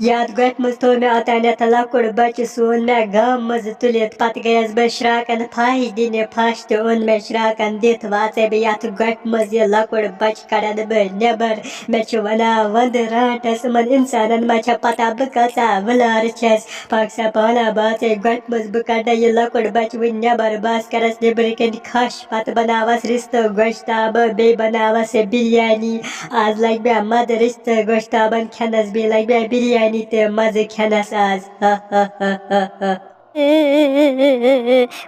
याद गट मज थो मे अतानथ लकुड़ बच्चे सोन मे गम मज तुलित पत गयस बह श्राकन फाश दिने फाश तो ओन मे श्राकन दित वाचे बह यथ गट मज ये लकुड़ बच कड़न बह नेबर मे वना वंद राटस मन इंसानन मा पता बह कचा वलार छस पक्सा पाना बाचे गट मज बह कड़ ये लकुड़ बच वन नेबर बास करस नेबर कन खश पत बनावस रिश्तो गोश्ताब बे बनावस बिरयानी आज लग मे मद रिश्तो गोश्ताबन खनस बे लग मे बिरयानी ते मजे खनस आज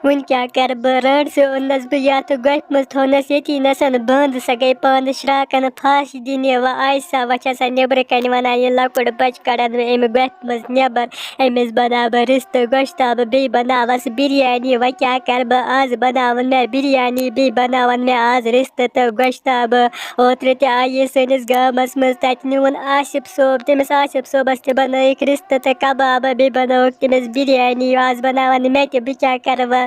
वन क्या कर बरड़ से उन्नस बिया तो गट मज थोनस यति नसन बंद सगे पान श्राकन फाश दिने व आयसा वचा सा नेबर कन वना ये लकुड़ बच कड़न एम गट मज नेबर एमस बनाब रिश्त गोश्ताब बे बनावस बिरयानी व क्या कर ब आज बनावन में बिरयानी बे बनावन में आज रिश्त तो गोश्ताब ओत्र ते आये सनिस गामस मज तत नुन आसिफ सोब तमिस आसिफ सोबस ते बनैक रिश्त तो कबाब बे बनौक तमिस बिरयानी आज बनावन में ते बिचा करवा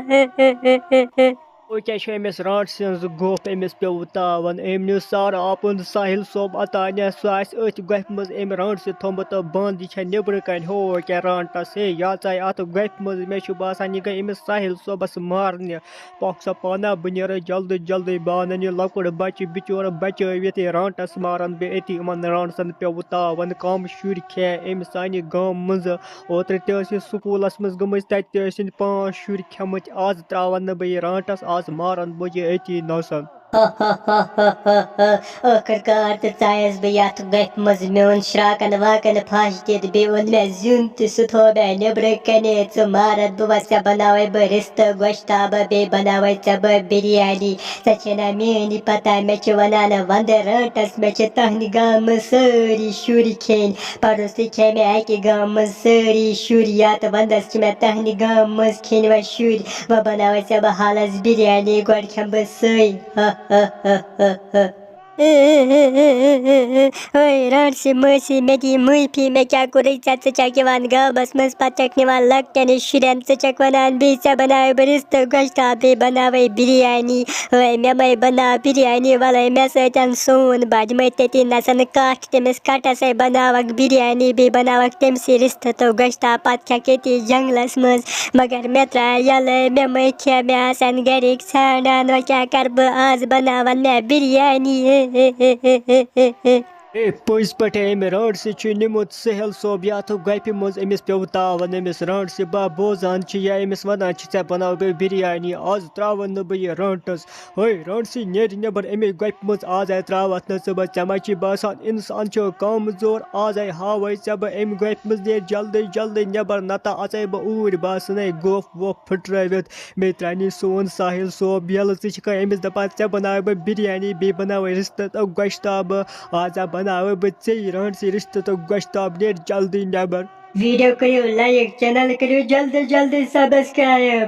अमिस राट सिंज गोफ अमिस पे तावन अम नु सार आपन साहिल सोब अतान सह अथ गफ मज अम राट से थोमुत बंद यह नबर कन हो क्या राटस हे या चाहे अत गफ मज मे बासान यह गई अमिस साहिल सोबस मारने पक्सा पाना बह नीर जल्दी जल्दी बानन यह लकुड़ बच बिचोर बचवित राटस मारन बे अति इन राटसन पे तावन कम शुर खे अम सान गाम मज ओत्र ते स्कूलस मज गम तत 5 शुर खेमत आज त्रावन बह राटस आज मारन बह अति नसन आखिरकार तो चायस बह यथ गफ मज मोन श्राकन वाकन फाश दित बे ओन मे जुन तो सह थो मे नबर कने च मारत बह वसा बनावे बह रिश्त गोश्ताब बे बनावे च बह बिरयानी सचना मेनी पता मे वनान वंद राटस मे तहन गाम सारी शुर खेन परोस खे मे अकि गाम सारी शुर यात वंदस मे तहन गाम मज खेन व शुर व बनावे च बह हालस बिरयानी गोड़ खेम बह सई ओए राट से मसी मेगी मुइफी मे क्या कुरै चाचा चाकेवान गामस मज पचकनेवान लक्कने शुरन चकवनान बीचा बनावे बरिस्त गोश्ता बे बनावे बिरयानी ओए मे मै बना बिरयानी वाले मे सतन सोन बाज मै तेती नसन काट तमिस काटसे बनावक बिरयानी बे बनावक तमसे रिस्त तो गोश्ता पत खेती जंगलस मज मगर मे त्रा यले मे मै खे मे आसन गरिक छाड़ान व क्या कर ब आज बनावन मे बिरयानी पज पे अम राट से नमुत सहल सोब यथ गप मज अमिस पे तावन अमिस राट से बह बोजान या अमिस वन ऐ बनाव बे बिरयानी आज त्रावन बह राटस है राट से नेर नबर अमे गप मज आज त्रावत न बह चमच बासान इंसान कमजोर आज हावे बह अम गप मज नेर जल्दी जल्दी नबर नता अचे बह ऊर बासन गोफ वोफ फुट्रवित मे त्रानी सोन साहिल सोब यल अमिस दपान ऐ बनाव बह बिरयानी बे बनाव रिश्त तो गोश्ताब आज बनावे बच्चे राट से रिश्ते तो गोश्ताब नेर जल्दी नबर वीडियो करो लाइक चैनल करो जल्दी जल्दी सब्सक्राइब